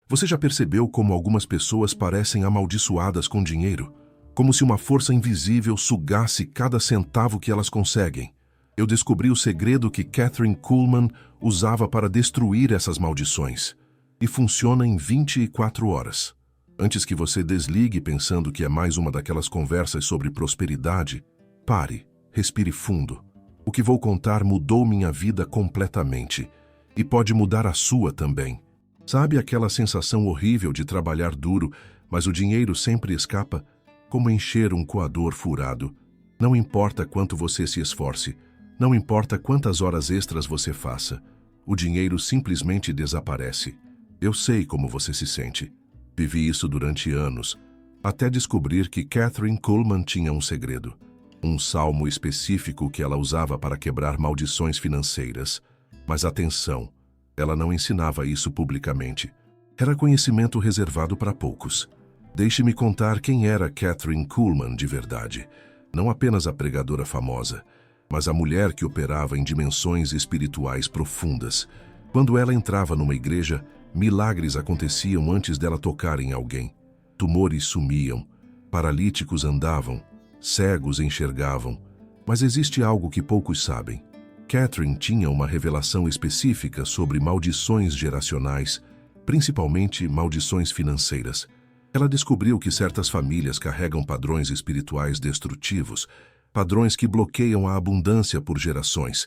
Você já percebeu como algumas pessoas parecem amaldiçoadas com dinheiro? Como se uma força invisível sugasse cada centavo que elas conseguem. Eu descobri o segredo que Kathryn Kuhlman usava para destruir essas maldições. E funciona em 24 horas. Antes que você desligue pensando que é mais uma daquelas conversas sobre prosperidade, pare, respire fundo. O que vou contar mudou minha vida completamente. E pode mudar a sua também. Sabe aquela sensação horrível de trabalhar duro, mas o dinheiro sempre escapa? Como encher um coador furado. Não importa quanto você se esforce, não importa quantas horas extras você faça, o dinheiro simplesmente desaparece. Eu sei como você se sente. Vivi isso durante anos, até descobrir que Kathryn Kuhlman tinha um segredo. Um salmo específico que ela usava para quebrar maldições financeiras. Mas atenção, ela não ensinava isso publicamente. Era conhecimento reservado para poucos. Deixe-me contar quem era Kathryn Kuhlman de verdade. Não apenas a pregadora famosa, mas a mulher que operava em dimensões espirituais profundas. Quando ela entrava numa igreja, milagres aconteciam antes dela tocar em alguém. Tumores sumiam, paralíticos andavam, cegos enxergavam. Mas existe algo que poucos sabem. Kathryn tinha uma revelação específica sobre maldições geracionais, principalmente maldições financeiras. Ela descobriu que certas famílias carregam padrões espirituais destrutivos, padrões que bloqueiam a abundância por gerações.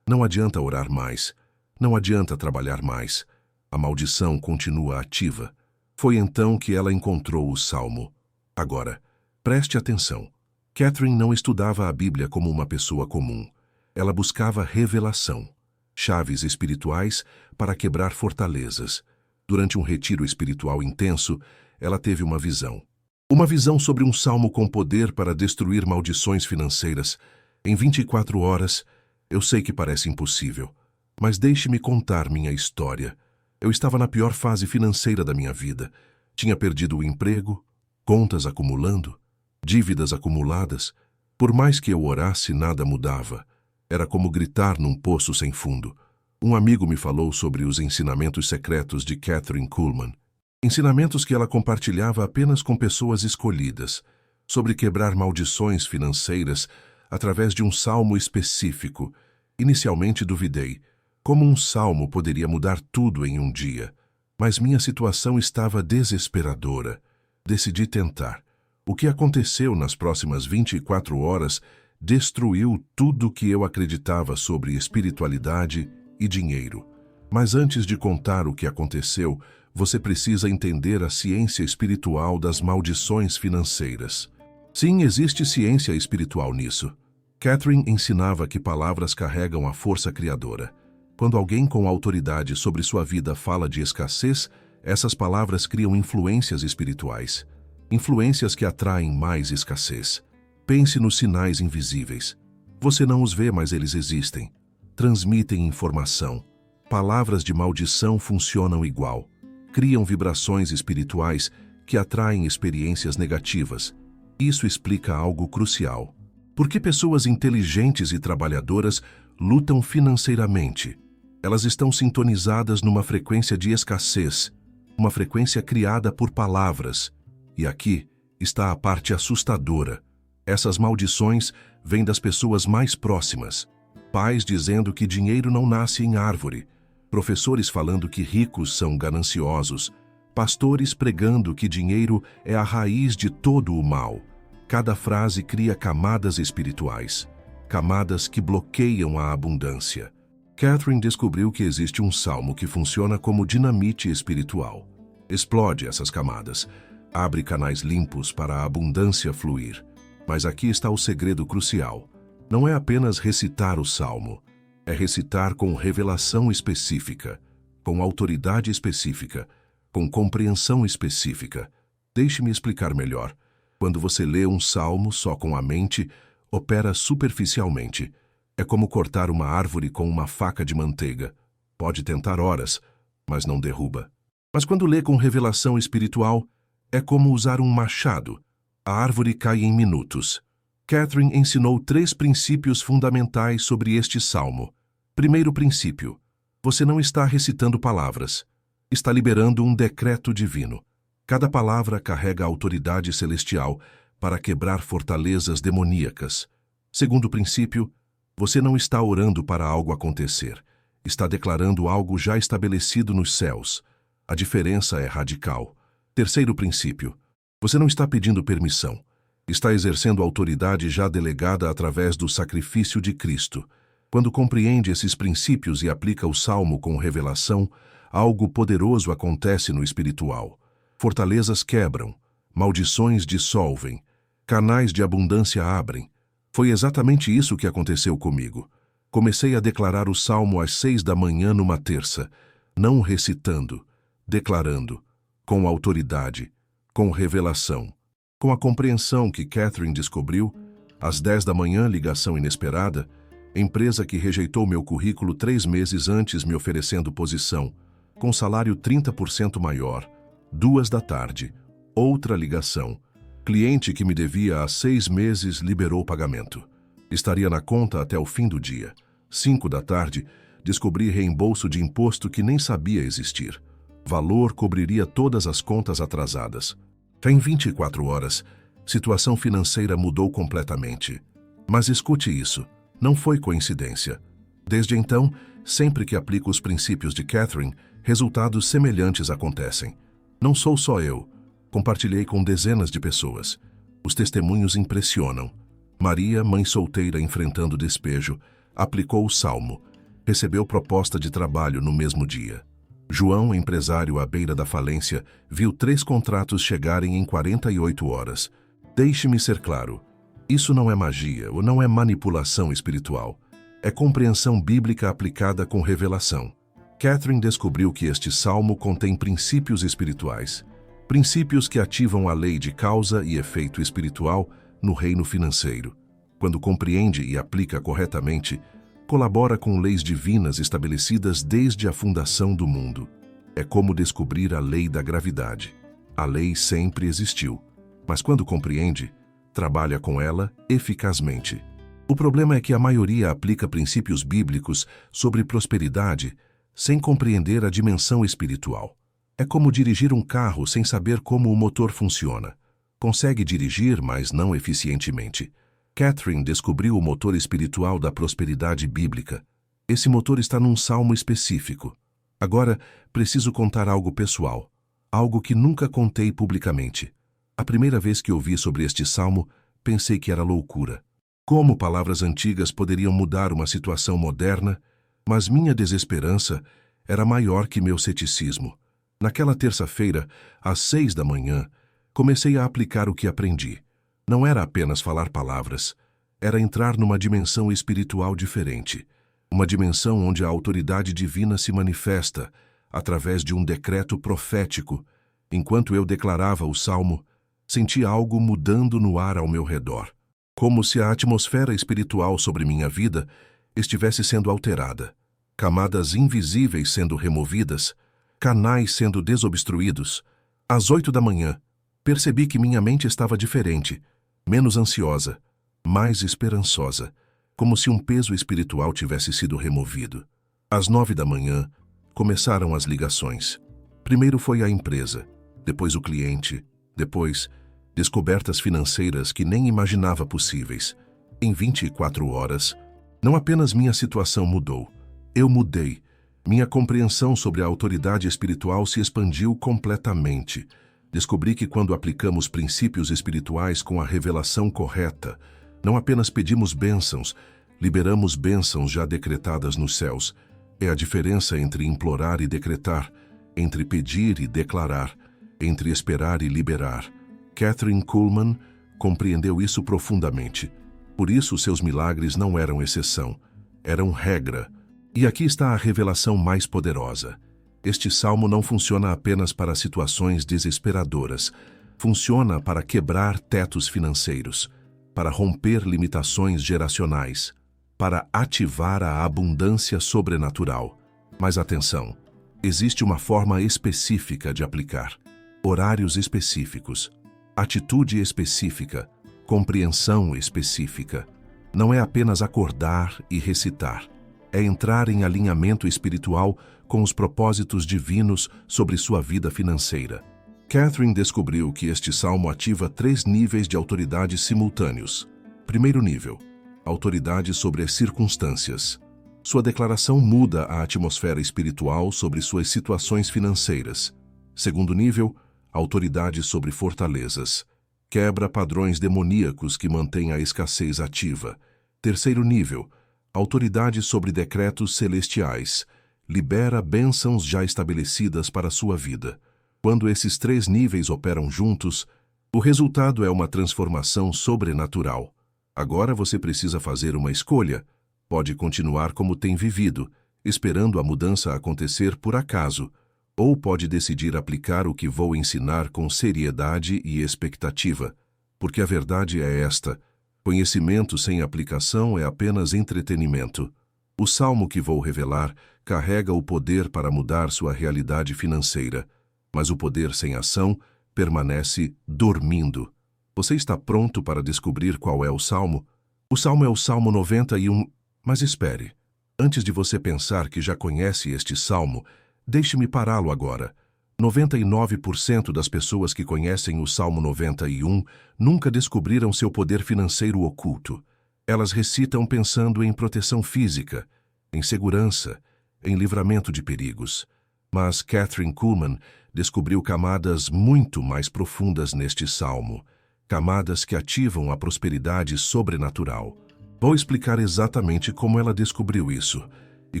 Não adianta orar mais, não adianta trabalhar mais. A maldição continua ativa. Foi então que ela encontrou o Salmo. Agora, preste atenção. Kathryn não estudava a Bíblia como uma pessoa comum. Ela buscava revelação, chaves espirituais para quebrar fortalezas. Durante um retiro espiritual intenso, ela teve uma visão. Uma visão sobre um salmo com poder para destruir maldições financeiras. Em 24 horas, eu sei que parece impossível, mas deixe-me contar minha história. Eu estava na pior fase financeira da minha vida. Tinha perdido o emprego, contas acumulando, dívidas acumuladas. Por mais que eu orasse, nada mudava. Era como gritar num poço sem fundo. Um amigo me falou sobre os ensinamentos secretos de Kathryn Kuhlman. Ensinamentos que ela compartilhava apenas com pessoas escolhidas, sobre quebrar maldições financeiras através de um salmo específico. Inicialmente duvidei. Como um salmo poderia mudar tudo em um dia? Mas minha situação estava desesperadora. Decidi tentar. O que aconteceu nas próximas 24 horas destruiu tudo que eu acreditava sobre espiritualidade e dinheiro. Mas antes de contar o que aconteceu, você precisa entender a ciência espiritual das maldições financeiras. Sim, existe ciência espiritual nisso. Kathryn ensinava que palavras carregam a força criadora. Quando alguém com autoridade sobre sua vida fala de escassez, essas palavras criam influências espirituais. Influências que atraem mais escassez. Pense nos sinais invisíveis. Você não os vê, mas eles existem. Transmitem informação. Palavras de maldição funcionam igual. Criam vibrações espirituais que atraem experiências negativas. Isso explica algo crucial. Por que pessoas inteligentes e trabalhadoras lutam financeiramente? Elas estão sintonizadas numa frequência de escassez, uma frequência criada por palavras. E aqui está a parte assustadora. Essas maldições vêm das pessoas mais próximas. Pais dizendo que dinheiro não nasce em árvore. Professores falando que ricos são gananciosos. Pastores pregando que dinheiro é a raiz de todo o mal. Cada frase cria camadas espirituais. Camadas que bloqueiam a abundância. Kathryn descobriu que existe um salmo que funciona como dinamite espiritual. Explode essas camadas. Abre canais limpos para a abundância fluir. Mas aqui está o segredo crucial. Não é apenas recitar o salmo. É recitar com revelação específica, com autoridade específica, com compreensão específica. Deixe-me explicar melhor. Quando você lê um salmo só com a mente, opera superficialmente. É como cortar uma árvore com uma faca de manteiga. Pode tentar horas, mas não derruba. Mas quando lê com revelação espiritual, é como usar um machado. A árvore cai em minutos. Kathryn ensinou 3 princípios fundamentais sobre este salmo. Primeiro princípio: você não está recitando palavras. está liberando um decreto divino. Cada palavra carrega autoridade celestial para quebrar fortalezas demoníacas. Segundo princípio, você não está orando para algo acontecer. Está declarando algo já estabelecido nos céus. A diferença é radical. Terceiro princípio, você não está pedindo permissão. Está exercendo autoridade já delegada através do sacrifício de Cristo. Quando compreende esses princípios e aplica o Salmo com revelação, algo poderoso acontece no espiritual. Fortalezas quebram, maldições dissolvem, canais de abundância abrem. Foi exatamente isso que aconteceu comigo. Comecei a declarar o Salmo às 6 da manhã numa terça, não recitando, declarando, com autoridade, com revelação, com a compreensão que Catherine descobriu, às 10 da manhã, ligação inesperada, empresa que rejeitou meu currículo 3 meses antes me oferecendo posição, com salário 30% maior. 2 da tarde, outra ligação. Cliente que me devia há 6 meses liberou o pagamento. Estaria na conta até o fim do dia. 5 da tarde, descobri reembolso de imposto que nem sabia existir. Valor cobriria todas as contas atrasadas. Em 24 horas, situação financeira mudou completamente. Mas escute isso, não foi coincidência. Desde então, sempre que aplico os princípios de Catherine, resultados semelhantes acontecem. Não sou só eu. Compartilhei com dezenas de pessoas. Os testemunhos impressionam. Maria, mãe solteira enfrentando despejo, aplicou o Salmo. Recebeu proposta de trabalho no mesmo dia. João, empresário à beira da falência, viu 3 contratos chegarem em 48 horas. Deixe-me ser claro. Isso não é magia ou não é manipulação espiritual. É compreensão bíblica aplicada com revelação. Catherine descobriu que este salmo contém princípios espirituais. Princípios que ativam a lei de causa e efeito espiritual no reino financeiro. Quando compreende e aplica corretamente, colabora com leis divinas estabelecidas desde a fundação do mundo. É como descobrir a lei da gravidade. A lei sempre existiu, mas quando compreende, trabalha com ela eficazmente. O problema é que a maioria aplica princípios bíblicos sobre prosperidade sem compreender a dimensão espiritual. É como dirigir um carro sem saber como o motor funciona. Consegue dirigir, mas não eficientemente. Catherine descobriu o motor espiritual da prosperidade bíblica. Esse motor está num salmo específico. Agora, preciso contar algo pessoal, algo que nunca contei publicamente. A primeira vez que ouvi sobre este salmo, pensei que era loucura. Como palavras antigas poderiam mudar uma situação moderna, mas minha desesperança era maior que meu ceticismo. Naquela terça-feira, às 6 da manhã, comecei a aplicar o que aprendi. Não era apenas falar palavras, era entrar numa dimensão espiritual diferente. Uma dimensão onde a autoridade divina se manifesta através de um decreto profético. Enquanto eu declarava o salmo, senti algo mudando no ar ao meu redor. Como se a atmosfera espiritual sobre minha vida estivesse sendo alterada. Camadas invisíveis sendo removidas, canais sendo desobstruídos. Às 8 da manhã, percebi que minha mente estava diferente, menos ansiosa, mais esperançosa, como se um peso espiritual tivesse sido removido. Às 9 da manhã, começaram as ligações. Primeiro foi a empresa, depois o cliente, depois descobertas financeiras que nem imaginava possíveis. Em 24 horas, não apenas minha situação mudou, eu mudei. Minha compreensão sobre a autoridade espiritual se expandiu completamente. Descobri que quando aplicamos princípios espirituais com a revelação correta, não apenas pedimos bênçãos, liberamos bênçãos já decretadas nos céus. É a diferença entre implorar e decretar, entre pedir e declarar, entre esperar e liberar. Kathryn Kuhlman compreendeu isso profundamente. Por isso, seus milagres não eram exceção, eram regra. E aqui está a revelação mais poderosa. Este salmo não funciona apenas para situações desesperadoras. Funciona para quebrar tetos financeiros, para romper limitações geracionais, para ativar a abundância sobrenatural. Mas atenção, existe uma forma específica de aplicar. Horários específicos, atitude específica, compreensão específica. Não é apenas acordar e recitar. É entrar em alinhamento espiritual com os propósitos divinos sobre sua vida financeira. Catherine descobriu que este salmo ativa 3 níveis de autoridade simultâneos. Primeiro nível: autoridade sobre as circunstâncias. Sua declaração muda a atmosfera espiritual sobre suas situações financeiras. Segundo nível: autoridade sobre fortalezas. Quebra padrões demoníacos que mantêm a escassez ativa. Terceiro nível: autoridade sobre decretos celestiais. Libera bênçãos já estabelecidas para sua vida. Quando esses 3 níveis operam juntos, o resultado é uma transformação sobrenatural. Agora você precisa fazer uma escolha. Pode continuar como tem vivido, esperando a mudança acontecer por acaso, ou pode decidir aplicar o que vou ensinar com seriedade e expectativa, porque a verdade é esta: conhecimento sem aplicação é apenas entretenimento. O salmo que vou revelar carrega o poder para mudar sua realidade financeira, mas o poder sem ação permanece dormindo. Você está pronto para descobrir qual é o salmo? O salmo é o Salmo 91, mas espere. Antes de você pensar que já conhece este salmo, deixe-me pará-lo agora. 99% das pessoas que conhecem o Salmo 91 nunca descobriram seu poder financeiro oculto. Elas recitam pensando em proteção física, em segurança, em livramento de perigos. Mas Kathryn Kuhlman descobriu camadas muito mais profundas neste salmo, camadas que ativam a prosperidade sobrenatural. Vou explicar exatamente como ela descobriu isso e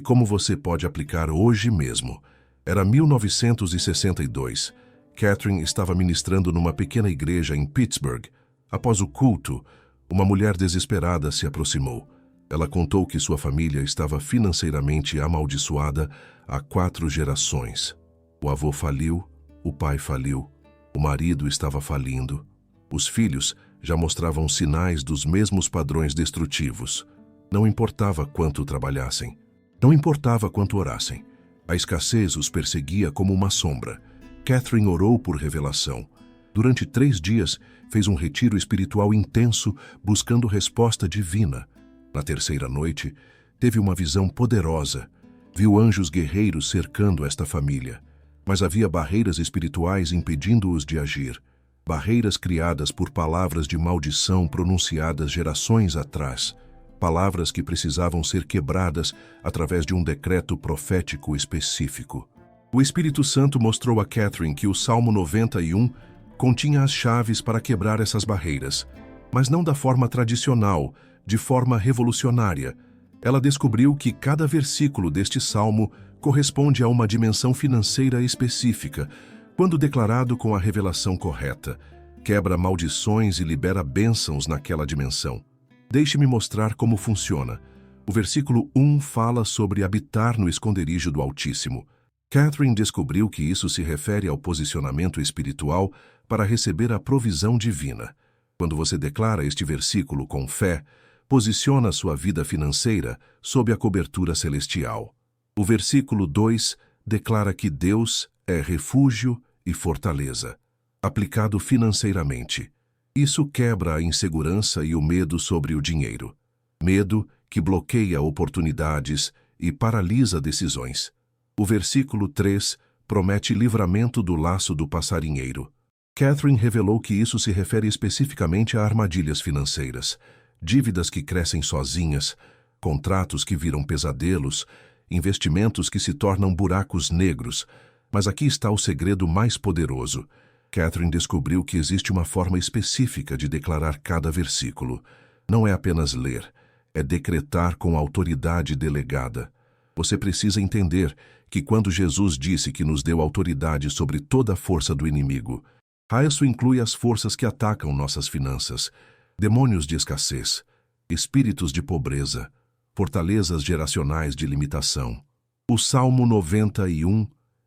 como você pode aplicar hoje mesmo. Era 1962. Kathryn estava ministrando numa pequena igreja em Pittsburgh. Após o culto, uma mulher desesperada se aproximou. Ela contou que sua família estava financeiramente amaldiçoada há 4 gerações. O avô faliu, o pai faliu, o marido estava falindo. Os filhos já mostravam sinais dos mesmos padrões destrutivos. Não importava quanto trabalhassem, não importava quanto orassem. A escassez os perseguia como uma sombra. Kathryn orou por revelação. Durante 3 dias, fez um retiro espiritual intenso, buscando resposta divina. Na terceira noite, teve uma visão poderosa. Viu anjos guerreiros cercando esta família. Mas havia barreiras espirituais impedindo-os de agir. Barreiras criadas por palavras de maldição pronunciadas gerações atrás. Palavras que precisavam ser quebradas através de um decreto profético específico. O Espírito Santo mostrou a Kathryn que o Salmo 91 continha as chaves para quebrar essas barreiras, mas não da forma tradicional, de forma revolucionária. Ela descobriu que cada versículo deste salmo corresponde a uma dimensão financeira específica, quando declarado com a revelação correta. Quebra maldições e libera bênçãos naquela dimensão. Deixe-me mostrar como funciona. O versículo 1 fala sobre habitar no esconderijo do Altíssimo. Kathryn descobriu que isso se refere ao posicionamento espiritual para receber a provisão divina. Quando você declara este versículo com fé, posiciona sua vida financeira sob a cobertura celestial. O versículo 2 declara que Deus é refúgio e fortaleza, aplicado financeiramente. Isso quebra a insegurança e o medo sobre o dinheiro. Medo que bloqueia oportunidades e paralisa decisões. O versículo 3 promete livramento do laço do passarinheiro. Kathryn revelou que isso se refere especificamente a armadilhas financeiras, dívidas que crescem sozinhas, contratos que viram pesadelos, investimentos que se tornam buracos negros. Mas aqui está o segredo mais poderoso. Kathryn descobriu que existe uma forma específica de declarar cada versículo. Não é apenas ler, é decretar com autoridade delegada. Você precisa entender que quando Jesus disse que nos deu autoridade sobre toda a força do inimigo, isso inclui as forças que atacam nossas finanças, demônios de escassez, espíritos de pobreza, fortalezas geracionais de limitação. O Salmo 91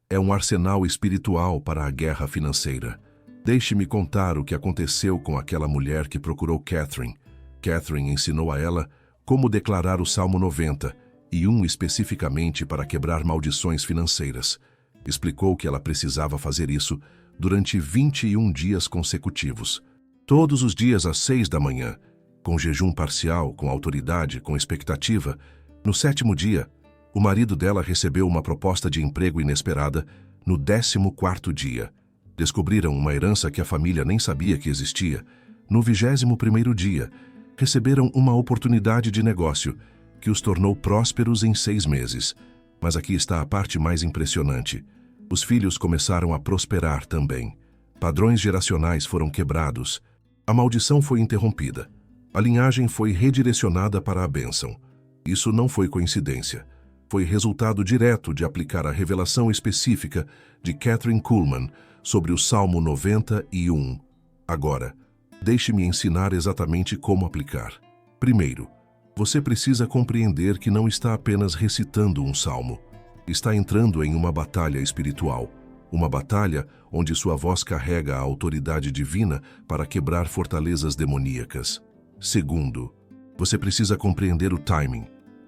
é um arsenal espiritual para a guerra financeira. Deixe-me contar o que aconteceu com aquela mulher que procurou Kathryn. Kathryn ensinou a ela como declarar o Salmo 91 especificamente para quebrar maldições financeiras. Explicou que ela precisava fazer isso durante 21 dias consecutivos. Todos os dias às 6 da manhã, com jejum parcial, com autoridade, com expectativa. No 7º dia, O marido dela recebeu uma proposta de emprego inesperada no 14º dia. Descobriram uma herança que a família nem sabia que existia. No 21º dia, receberam uma oportunidade de negócio que os tornou prósperos em 6 meses. Mas aqui está a parte mais impressionante. Os filhos começaram a prosperar também. Padrões geracionais foram quebrados. A maldição foi interrompida. A linhagem foi redirecionada para a bênção. Isso não foi coincidência. Foi resultado direto de aplicar a revelação específica de Kathryn Kuhlman sobre o Salmo 91. Agora, deixe-me ensinar exatamente como aplicar. Primeiro, você precisa compreender que não está apenas recitando um salmo. Está entrando em uma batalha espiritual. Uma batalha onde sua voz carrega a autoridade divina para quebrar fortalezas demoníacas. Segundo, você precisa compreender o timing.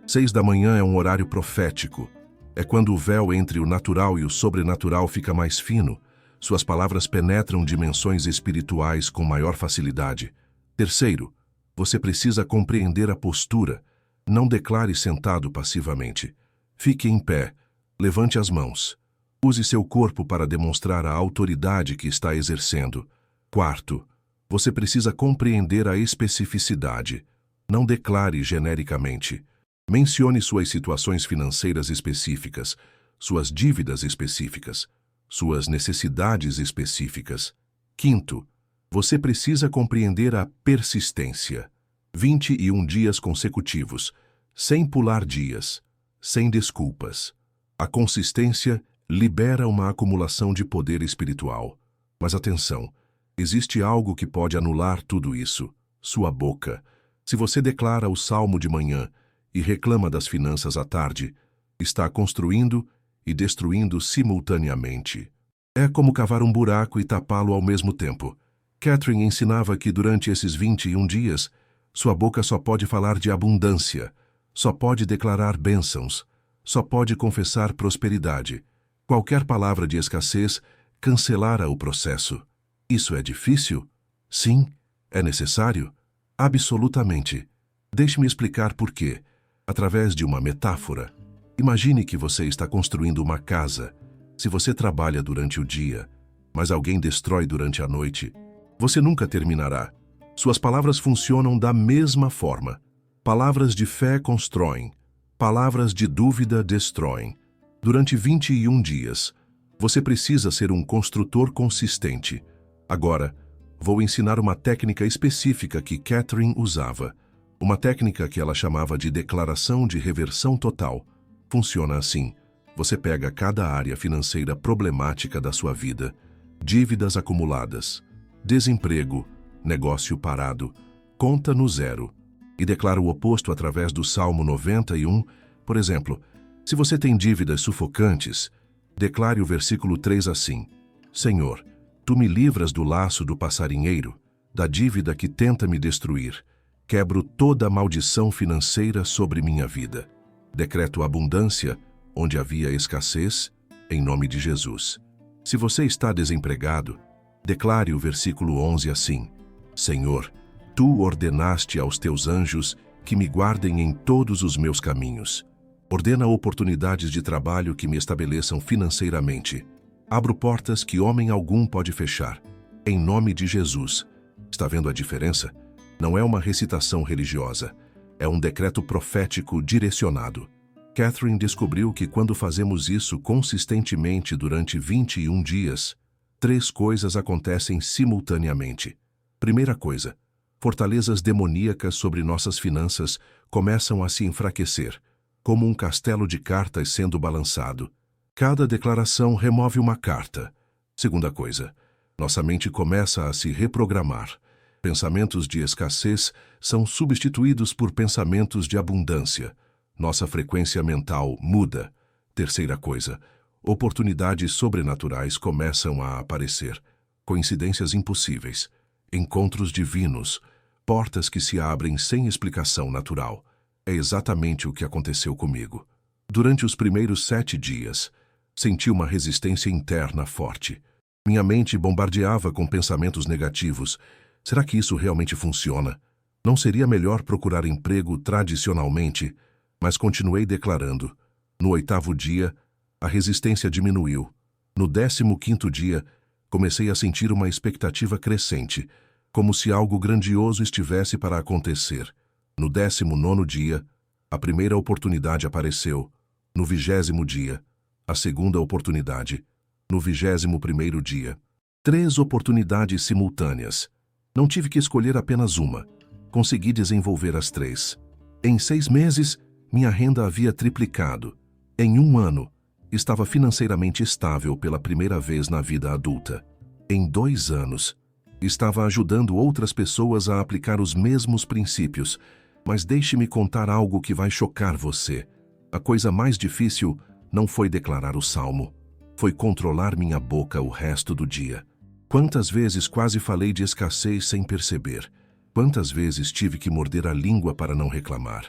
6 da manhã é um horário profético. É quando o véu entre o natural e o sobrenatural fica mais fino. Suas palavras penetram dimensões espirituais com maior facilidade. Terceiro, você precisa compreender a postura. Não declare sentado passivamente. Fique em pé. Levante as mãos. Use seu corpo para demonstrar a autoridade que está exercendo. Quarto, você precisa compreender a especificidade. Não declare genericamente. Mencione suas situações financeiras específicas, suas dívidas específicas, suas necessidades específicas. Quinto, você precisa compreender a persistência. 21 dias consecutivos, sem pular dias, sem desculpas. A consistência libera uma acumulação de poder espiritual. Mas atenção, existe algo que pode anular tudo isso: sua boca. Se você declara o salmo de manhã e reclama das finanças à tarde, está construindo e destruindo simultaneamente. É como cavar um buraco e tapá-lo ao mesmo tempo. Kathryn ensinava que durante esses 21 dias, sua boca só pode falar de abundância, só pode declarar bênçãos, só pode confessar prosperidade. Qualquer palavra de escassez cancelara o processo. Isso é difícil? Sim. É necessário? Absolutamente. Deixe-me explicar por quê. Através de uma metáfora. Imagine que você está construindo uma casa. Se você trabalha durante o dia, mas alguém destrói durante a noite, você nunca terminará. Suas palavras funcionam da mesma forma. Palavras de fé constroem. Palavras de dúvida destroem. Durante 21 dias, você precisa ser um construtor consistente. Agora, vou ensinar uma técnica específica que Kathryn usava. Uma técnica que ela chamava de declaração de reversão total. Funciona assim. Você pega cada área financeira problemática da sua vida, dívidas acumuladas, desemprego, negócio parado, conta no zero, e declara o oposto através do Salmo 91. Por exemplo, se você tem dívidas sufocantes, declare o versículo 3 assim: Senhor, Tu me livras do laço do passarinheiro, da dívida que tenta me destruir. Quebro toda a maldição financeira sobre minha vida. Decreto abundância onde havia escassez, em nome de Jesus. Se você está desempregado, declare o versículo 11 assim: Senhor, Tu ordenaste aos Teus anjos que me guardem em todos os meus caminhos. Ordena oportunidades de trabalho que me estabeleçam financeiramente. Abro portas que homem algum pode fechar. Em nome de Jesus. Está vendo a diferença? Não é uma recitação religiosa. É um decreto profético direcionado. Kathryn descobriu que quando fazemos isso consistentemente durante 21 dias, 3 coisas acontecem simultaneamente. Primeira coisa, fortalezas demoníacas sobre nossas finanças começam a se enfraquecer, como um castelo de cartas sendo balançado. Cada declaração remove uma carta. Segunda coisa, nossa mente começa a se reprogramar. Pensamentos de escassez são substituídos por pensamentos de abundância. Nossa frequência mental muda. Terceira coisa, oportunidades sobrenaturais começam a aparecer. Coincidências impossíveis, encontros divinos, portas que se abrem sem explicação natural. É exatamente o que aconteceu comigo. Durante os primeiros 7 dias, senti uma resistência interna forte. Minha mente bombardeava com pensamentos negativos. Será que isso realmente funciona? Não seria melhor procurar emprego tradicionalmente? Mas continuei declarando. No 8º dia, a resistência diminuiu. No 15º dia, comecei a sentir uma expectativa crescente, como se algo grandioso estivesse para acontecer. No 19º dia, a primeira oportunidade apareceu. No 20º dia, a segunda oportunidade. No 21º dia. 3 oportunidades simultâneas. Não tive que escolher apenas uma. Consegui desenvolver as 3. Em 6 meses, minha renda havia triplicado. Em 1 ano, estava financeiramente estável pela primeira vez na vida adulta. Em 2 anos, estava ajudando outras pessoas a aplicar os mesmos princípios. Mas deixe-me contar algo que vai chocar você. A coisa mais difícil não foi declarar o salmo. Foi controlar minha boca o resto do dia. Quantas vezes quase falei de escassez sem perceber? Quantas vezes tive que morder a língua para não reclamar?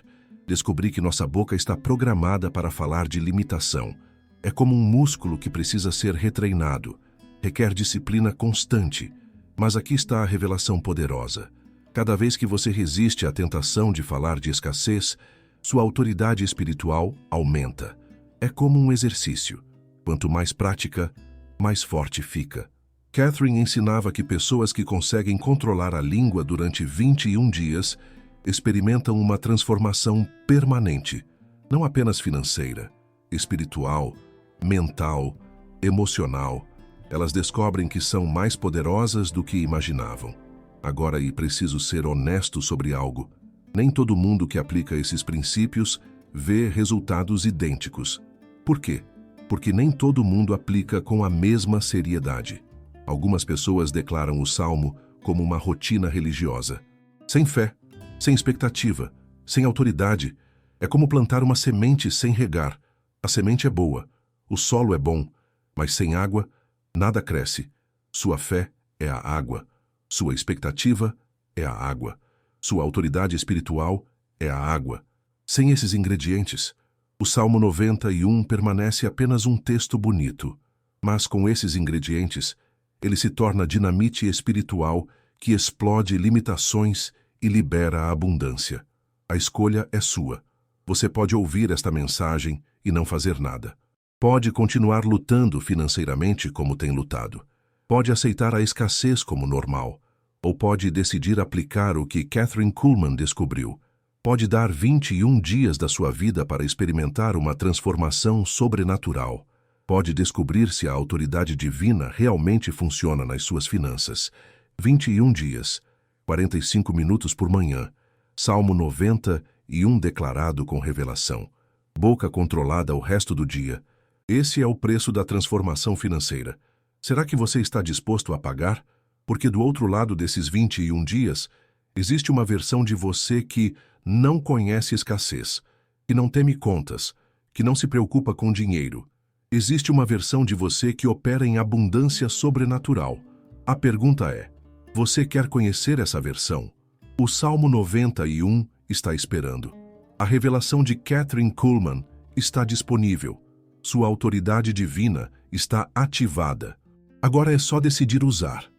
Descobri que nossa boca está programada para falar de limitação. É como um músculo que precisa ser retreinado. Requer disciplina constante. Mas aqui está a revelação poderosa. Cada vez que você resiste à tentação de falar de escassez, sua autoridade espiritual aumenta. É como um exercício. Quanto mais prática, mais forte fica. Catherine ensinava que pessoas que conseguem controlar a língua durante 21 dias experimentam uma transformação permanente, não apenas financeira, espiritual, mental, emocional. Elas descobrem que são mais poderosas do que imaginavam. Agora, e preciso ser honesto sobre algo. Nem todo mundo que aplica esses princípios vê resultados idênticos. Por quê? Porque nem todo mundo aplica com a mesma seriedade. Algumas pessoas declaram o salmo como uma rotina religiosa. Sem fé, sem expectativa, sem autoridade. É como plantar uma semente sem regar. A semente é boa, o solo é bom, mas sem água, nada cresce. Sua fé é a água. Sua expectativa é a água. Sua autoridade espiritual é a água. Sem esses ingredientes, o Salmo 91 permanece apenas um texto bonito. Mas com esses ingredientes, ele se torna dinamite espiritual que explode limitações e libera a abundância. A escolha é sua. Você pode ouvir esta mensagem e não fazer nada. Pode continuar lutando financeiramente como tem lutado. Pode aceitar a escassez como normal, ou pode decidir aplicar o que Kathryn Kuhlman descobriu. Pode dar 21 dias da sua vida para experimentar uma transformação sobrenatural. Pode descobrir se a autoridade divina realmente funciona nas suas finanças. 21 dias, 45 minutos por manhã. Salmo 91 declarado com revelação. Boca controlada o resto do dia. Esse é o preço da transformação financeira. Será que você está disposto a pagar? Porque do outro lado desses 21 dias, existe uma versão de você que não conhece escassez, que não teme contas, que não se preocupa com dinheiro. Existe uma versão de você que opera em abundância sobrenatural. A pergunta é, você quer conhecer essa versão? O Salmo 91 está esperando. A revelação de Kathryn Kuhlman está disponível. Sua autoridade divina está ativada. Agora é só decidir usar.